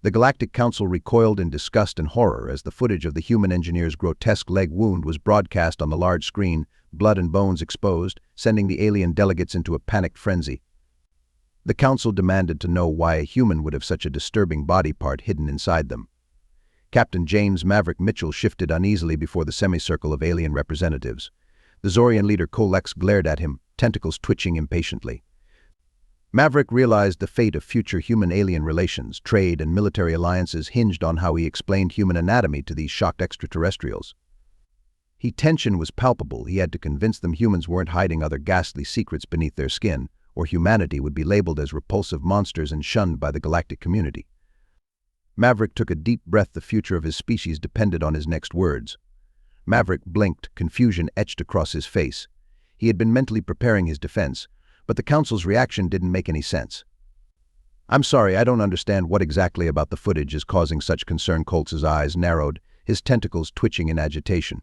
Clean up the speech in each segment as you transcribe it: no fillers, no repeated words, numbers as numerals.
The Galactic Council recoiled in disgust and horror as the footage of the human engineer's grotesque leg wound was broadcast on the large screen, blood and bones exposed, sending the alien delegates into a panicked frenzy. The Council demanded to know why a human would have such a disturbing body part hidden inside them. Captain James Maverick Mitchell shifted uneasily before the semicircle of alien representatives. The Zorian leader Colex glared at him, tentacles twitching impatiently. Maverick realized the fate of future human-alien relations, trade, and military alliances hinged on how he explained human anatomy to these shocked extraterrestrials. Tension was palpable. He had to convince them humans weren't hiding other ghastly secrets beneath their skin, or humanity would be labeled as repulsive monsters and shunned by the galactic community. Maverick took a deep breath. The future of his species depended on his next words. Maverick blinked, confusion etched across his face. He had been mentally preparing his defense, but the Council's reaction didn't make any sense. "I'm sorry, I don't understand what exactly about the footage is causing such concern." Coltz's eyes narrowed, his tentacles twitching in agitation.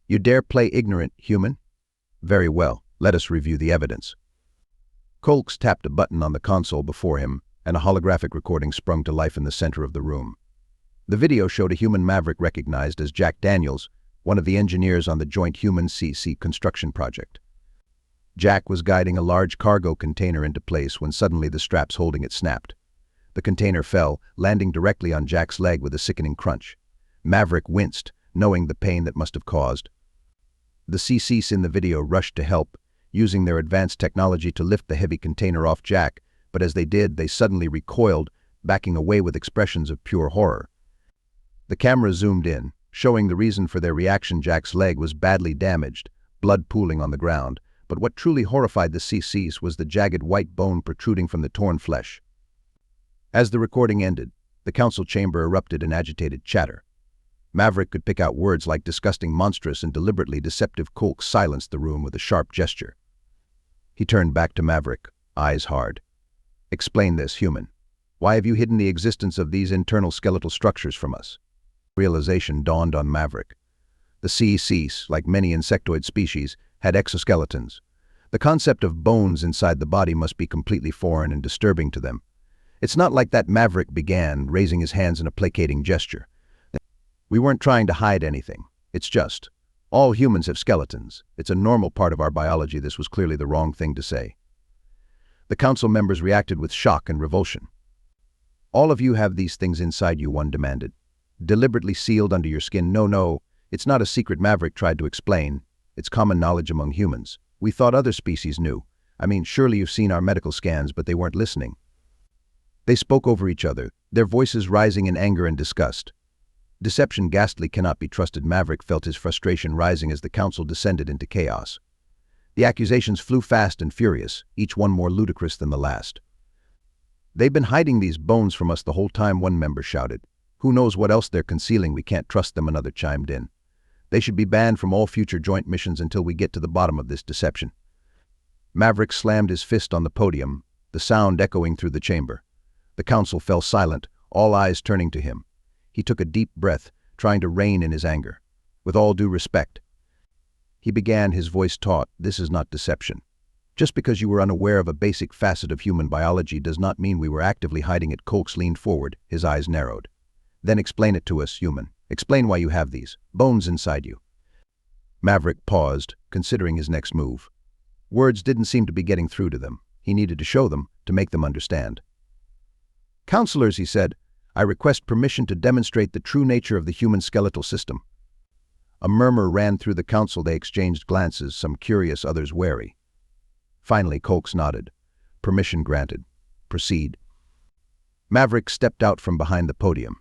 "You dare play ignorant, human? Very well, let us review the evidence." Coltz tapped a button on the console before him, and a holographic recording sprung to life in the center of the room. The video showed a human Maverick recognized as Jack Daniels, one of the engineers on the joint human-CC construction project. Jack was guiding a large cargo container into place when suddenly the straps holding it snapped. The container fell, landing directly on Jack's leg with a sickening crunch. Maverick winced, knowing the pain that must have caused. The CCs in the video rushed to help, using their advanced technology to lift the heavy container off Jack, but as they did, they suddenly recoiled, backing away with expressions of pure horror. The camera zoomed in, showing the reason for their reaction. Jack's leg was badly damaged, blood pooling on the ground. But what truly horrified the CCs was the jagged white bone protruding from the torn flesh. As the recording ended, the council chamber erupted in agitated chatter. Maverick could pick out words like disgusting, monstrous, and deliberately deceptive. Coltz silenced the room with a sharp gesture. He turned back to Maverick, eyes hard. "Explain this, human. Why have you hidden the existence of these internal skeletal structures from us?" Realization dawned on Maverick. The CCs, like many insectoid species, had exoskeletons. The concept of bones inside the body must be completely foreign and disturbing to them. "It's not like that," Maverick began, raising his hands in a placating gesture. "We weren't trying to hide anything. It's just, all humans have skeletons. It's a normal part of our biology." This was clearly the wrong thing to say. The council members reacted with shock and revulsion. "All of you have these things inside you," one demanded. "Deliberately sealed under your skin." No, it's not a secret," Maverick tried to explain. "It's common knowledge among humans. We thought other species knew. I mean, surely you've seen our medical scans," but they weren't listening. They spoke over each other, their voices rising in anger and disgust. Deception ghastly, cannot be trusted. Maverick felt his frustration rising as the council descended into chaos. The accusations flew fast and furious, each one more ludicrous than the last. "They've been hiding these bones from us the whole time," one member shouted. "Who knows what else they're concealing? We can't trust them," another chimed in. "They should be banned from all future joint missions until we get to the bottom of this deception." Maverick slammed his fist on the podium, the sound echoing through the chamber. The council fell silent, all eyes turning to him. He took a deep breath, trying to rein in his anger. "With all due respect," he began, his voice taut, "this is not deception. Just because you were unaware of a basic facet of human biology does not mean we were actively hiding it." Coltz leaned forward, his eyes narrowed. "Then explain it to us, human. Explain why you have these bones inside you." Maverick paused, considering his next move. Words didn't seem to be getting through to them. He needed to show them, to make them understand. "Counselors," he said, "I request permission to demonstrate the true nature of the human skeletal system." A murmur ran through the council. They exchanged glances, some curious, others wary. Finally, Coltz nodded. "Permission granted. Proceed." Maverick stepped out from behind the podium.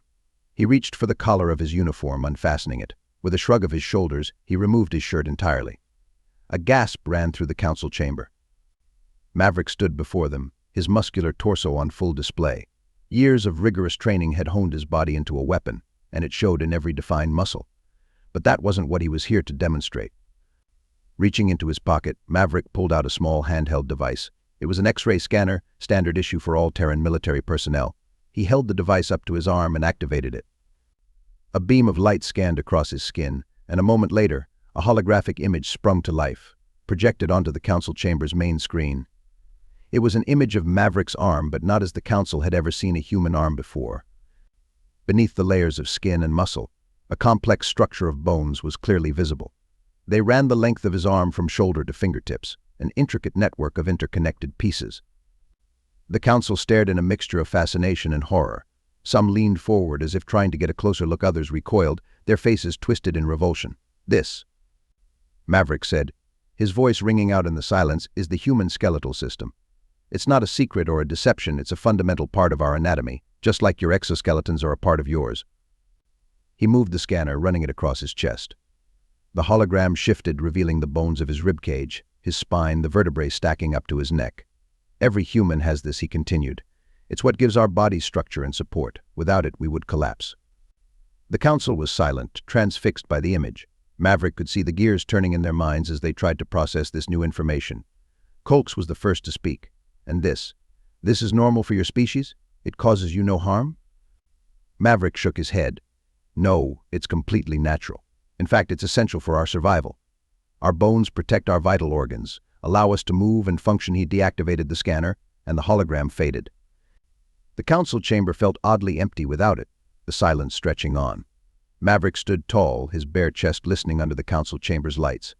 He reached for the collar of his uniform, unfastening it. With a shrug of his shoulders, he removed his shirt entirely. A gasp ran through the council chamber. Maverick stood before them, his muscular torso on full display. Years of rigorous training had honed his body into a weapon, and it showed in every defined muscle. But that wasn't what he was here to demonstrate. Reaching into his pocket, Maverick pulled out a small handheld device. It was an X-ray scanner, standard issue for all Terran military personnel. He held the device up to his arm and activated it. A beam of light scanned across his skin, and a moment later, a holographic image sprung to life, projected onto the council chamber's main screen. It was an image of Maverick's arm, but not as the council had ever seen a human arm before. Beneath the layers of skin and muscle, a complex structure of bones was clearly visible. They ran the length of his arm from shoulder to fingertips, an intricate network of interconnected pieces. The council stared in a mixture of fascination and horror. Some leaned forward as if trying to get a closer look, others recoiled, their faces twisted in revulsion. "This," Maverick said, his voice ringing out in the silence, "is the human skeletal system. It's not a secret or a deception, it's a fundamental part of our anatomy, just like your exoskeletons are a part of yours." He moved the scanner, running it across his chest. The hologram shifted, revealing the bones of his ribcage, his spine, the vertebrae stacking up to his neck. "Every human has this," he continued. "It's what gives our bodies structure and support. Without it, we would collapse." The council was silent, transfixed by the image. Maverick could see the gears turning in their minds as they tried to process this new information. Colks was the first to speak. "And this is normal for your species? It causes you no harm?" Maverick shook his head. "No, it's completely natural. In fact, it's essential for our survival. Our bones protect our vital organs, allow us to move and function." He deactivated the scanner, and the hologram faded. The council chamber felt oddly empty without it, the silence stretching on. Maverick stood tall, his bare chest glistening under the council chamber's lights.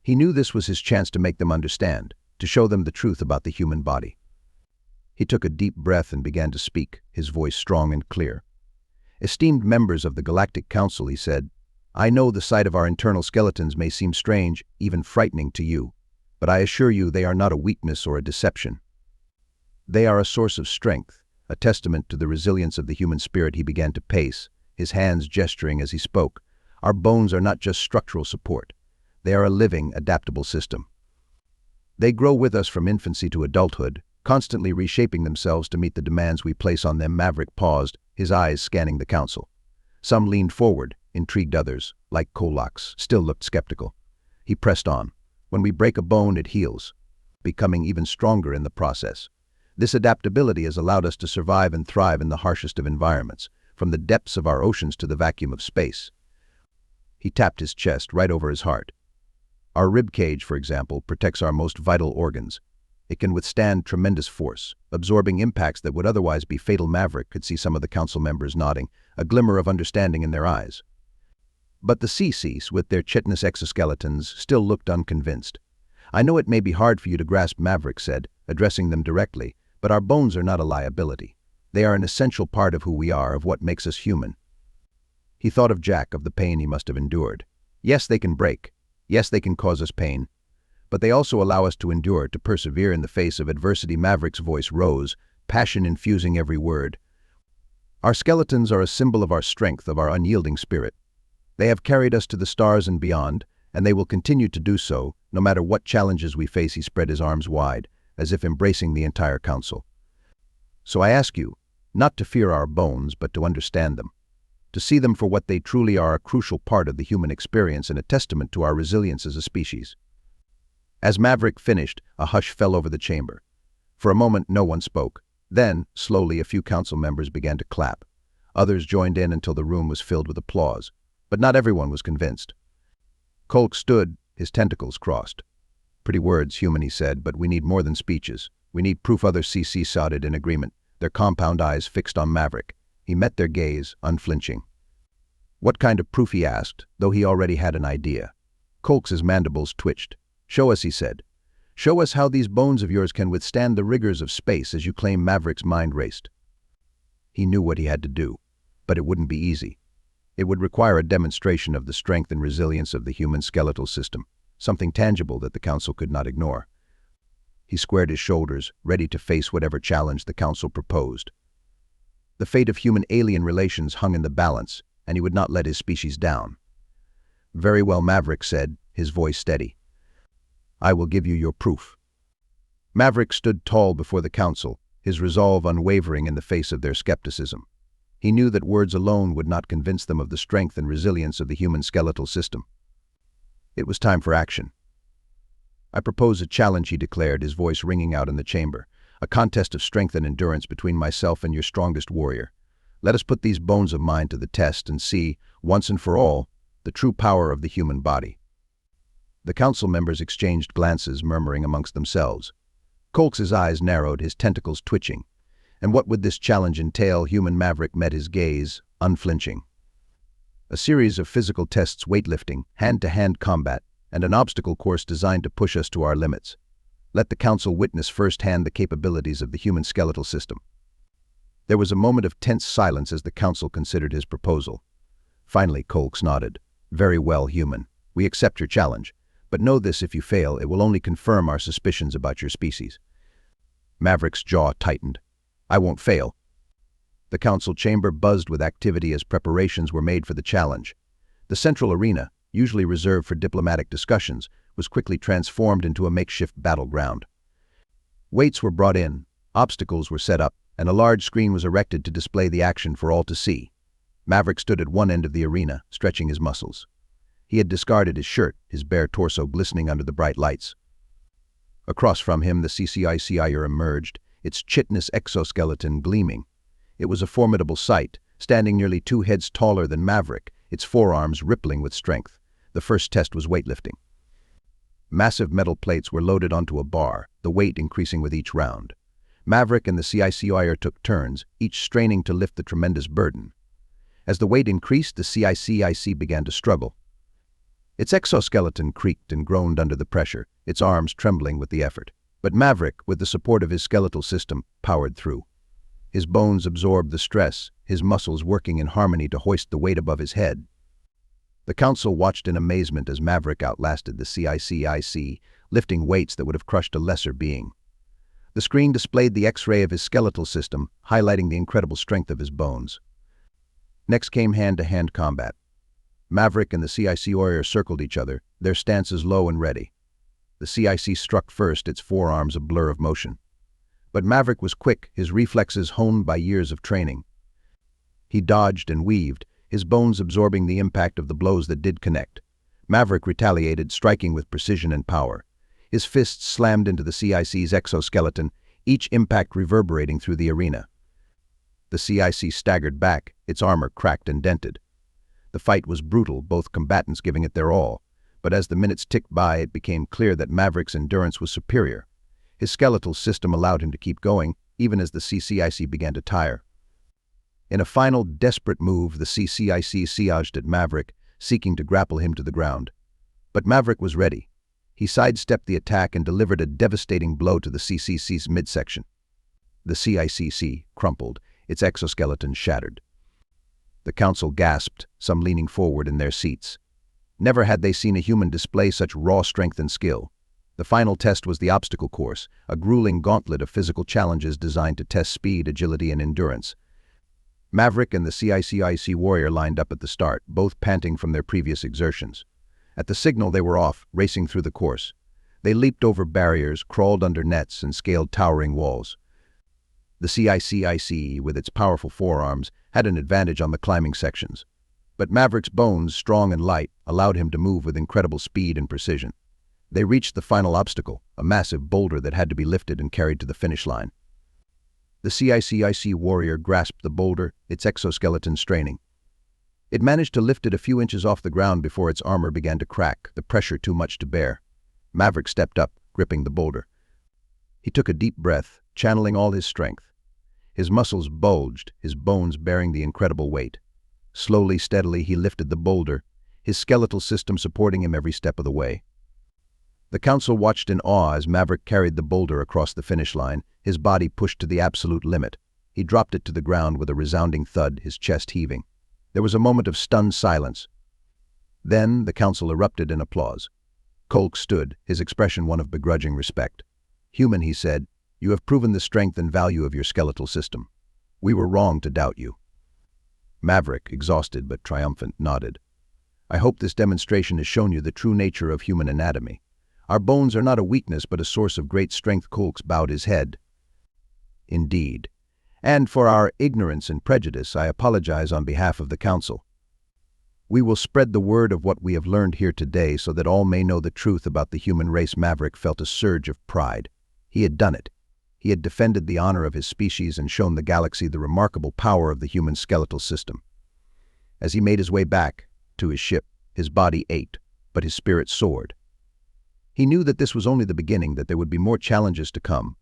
He knew this was his chance to make them understand, to show them the truth about the human body. He took a deep breath and began to speak, his voice strong and clear. "Esteemed members of the Galactic Council," he said, "I know the sight of our internal skeletons may seem strange, even frightening to you, but I assure you they are not a weakness or a deception. They are a source of strength, a testament to the resilience of the human spirit." He began to pace, his hands gesturing as he spoke. "Our bones are not just structural support. They are a living, adaptable system. They grow with us from infancy to adulthood, constantly reshaping themselves to meet the demands we place on them." Maverick paused, his eyes scanning the council. Some leaned forward, intrigued. Others, like Kolaks, still looked skeptical. He pressed on. "When we break a bone, it heals, becoming even stronger in the process. This adaptability has allowed us to survive and thrive in the harshest of environments, from the depths of our oceans to the vacuum of space." He tapped his chest right over his heart. "Our rib cage, for example, protects our most vital organs. It can withstand tremendous force, absorbing impacts that would otherwise be fatal." Maverick could see some of the council members nodding, a glimmer of understanding in their eyes. But the CCs, with their chitinous exoskeletons, still looked unconvinced. "I know it may be hard for you to grasp," Maverick said, addressing them directly, "but our bones are not a liability. They are an essential part of who we are, of what makes us human." He thought of Jack, of the pain he must have endured. "Yes, they can break. Yes, they can cause us pain. But they also allow us to endure, to persevere in the face of adversity." Maverick's voice rose, passion infusing every word. "Our skeletons are a symbol of our strength, of our unyielding spirit. They have carried us to the stars and beyond, and they will continue to do so, no matter what challenges we face." He spread his arms wide, as if embracing the entire council. "So I ask you, not to fear our bones, but to understand them. To see them for what they truly are, a crucial part of the human experience and a testament to our resilience as a species." As Maverick finished, a hush fell over the chamber. For a moment, no one spoke. Then, slowly, a few council members began to clap. Others joined in until the room was filled with applause. But not everyone was convinced. Colk stood, his tentacles crossed. "Pretty words, human," he said, "but we need more than speeches. We need proof." Other CC nodded in agreement, their compound eyes fixed on Maverick. He met their gaze, unflinching. "What kind of proof?" he asked, though he already had an idea. Colks's mandibles twitched. "Show us," he said. "Show us how these bones of yours can withstand the rigors of space as you claim." Maverick's mind raced. He knew what he had to do, but it wouldn't be easy. It would require a demonstration of the strength and resilience of the human skeletal system, something tangible that the council could not ignore. He squared his shoulders, ready to face whatever challenge the council proposed. The fate of human-alien relations hung in the balance, and he would not let his species down. "Very well," Maverick said, his voice steady. "I will give you your proof." Maverick stood tall before the council, his resolve unwavering in the face of their skepticism. He knew that words alone would not convince them of the strength and resilience of the human skeletal system. It was time for action. "I propose a challenge," he declared, his voice ringing out in the chamber. "A contest of strength and endurance between myself and your strongest warrior. Let us put these bones of mine to the test and see, once and for all, the true power of the human body." The council members exchanged glances, murmuring amongst themselves. Colks's eyes narrowed, his tentacles twitching. And what would this challenge entail? Human Maverick met his gaze, unflinching. A series of physical tests, weightlifting, hand-to-hand combat, and an obstacle course designed to push us to our limits. Let the council witness firsthand the capabilities of the human skeletal system. There was a moment of tense silence as the council considered his proposal. Finally, Colks nodded. Very well, human. We accept your challenge. But know this, if you fail, it will only confirm our suspicions about your species. Maverick's jaw tightened. I won't fail. The council chamber buzzed with activity as preparations were made for the challenge. The central arena, usually reserved for diplomatic discussions, was quickly transformed into a makeshift battleground. Weights were brought in, obstacles were set up, and a large screen was erected to display the action for all to see. Maverick stood at one end of the arena, stretching his muscles. He had discarded his shirt, his bare torso glistening under the bright lights. Across from him, the HFY emerged, its chitinous exoskeleton gleaming. It was a formidable sight, standing nearly 2 heads taller than Maverick, its forearms rippling with strength. The first test was weightlifting. Massive metal plates were loaded onto a bar, the weight increasing with each round. Maverick and the HFY took turns, each straining to lift the tremendous burden. As the weight increased, the HFY began to struggle. Its exoskeleton creaked and groaned under the pressure, its arms trembling with the effort. But Maverick, with the support of his skeletal system, powered through. His bones absorbed the stress, his muscles working in harmony to hoist the weight above his head. The council watched in amazement as Maverick outlasted the HFY, lifting weights that would have crushed a lesser being. The screen displayed the X-ray of his skeletal system, highlighting the incredible strength of his bones. Next came hand-to-hand combat. Maverick and the HFY circled each other, their stances low and ready. The HFY struck first, its forearms a blur of motion. But Maverick was quick, his reflexes honed by years of training. He dodged and weaved, his bones absorbing the impact of the blows that did connect. Maverick retaliated, striking with precision and power. His fists slammed into the HFY's exoskeleton, each impact reverberating through the arena. The HFY staggered back, its armor cracked and dented. The fight was brutal, both combatants giving it their all. But as the minutes ticked by, it became clear that Maverick's endurance was superior. His skeletal system allowed him to keep going, even as the HFY began to tire. In a final, desperate move, the HFY sieged at Maverick, seeking to grapple him to the ground. But Maverick was ready. He sidestepped the attack and delivered a devastating blow to the HFY's midsection. The HFY crumpled, its exoskeleton shattered. The council gasped, some leaning forward in their seats. Never had they seen a human display such raw strength and skill. The final test was the obstacle course, a grueling gauntlet of physical challenges designed to test speed, agility, and endurance. Maverick and the HFY warrior lined up at the start, both panting from their previous exertions. At the signal, they were off, racing through the course. They leaped over barriers, crawled under nets, and scaled towering walls. The HFY, with its powerful forearms, had an advantage on the climbing sections. But Maverick's bones, strong and light, allowed him to move with incredible speed and precision. They reached the final obstacle, a massive boulder that had to be lifted and carried to the finish line. The HFY warrior grasped the boulder, its exoskeleton straining. It managed to lift it a few inches off the ground before its armor began to crack, the pressure too much to bear. Maverick stepped up, gripping the boulder. He took a deep breath, channeling all his strength. His muscles bulged, his bones bearing the incredible weight. Slowly, steadily, he lifted the boulder, his skeletal system supporting him every step of the way. The council watched in awe as Maverick carried the boulder across the finish line, his body pushed to the absolute limit. He dropped it to the ground with a resounding thud, his chest heaving. There was a moment of stunned silence. Then the council erupted in applause. Colk stood, his expression one of begrudging respect. "Human," he said, "you have proven the strength and value of your skeletal system. We were wrong to doubt you." Maverick, exhausted but triumphant, nodded. "I hope this demonstration has shown you the true nature of human anatomy. Our bones are not a weakness but a source of great strength." Colk bowed his head. "Indeed. And for our ignorance and prejudice, I apologize on behalf of the council. We will spread the word of what we have learned here today so that all may know the truth about the human race." Maverick felt a surge of pride. He had done it. He had defended the honor of his species and shown the galaxy the remarkable power of the human skeletal system. As he made his way back to his ship, his body ached, but his spirit soared. He knew that this was only the beginning, that there would be more challenges to come.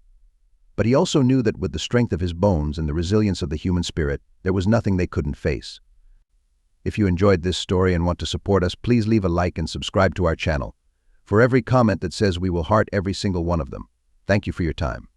But he also knew that with the strength of his bones and the resilience of the human spirit, there was nothing they couldn't face. If you enjoyed this story and want to support us, please leave a like and subscribe to our channel. For every comment that says we will heart every single one of them. Thank you for your time.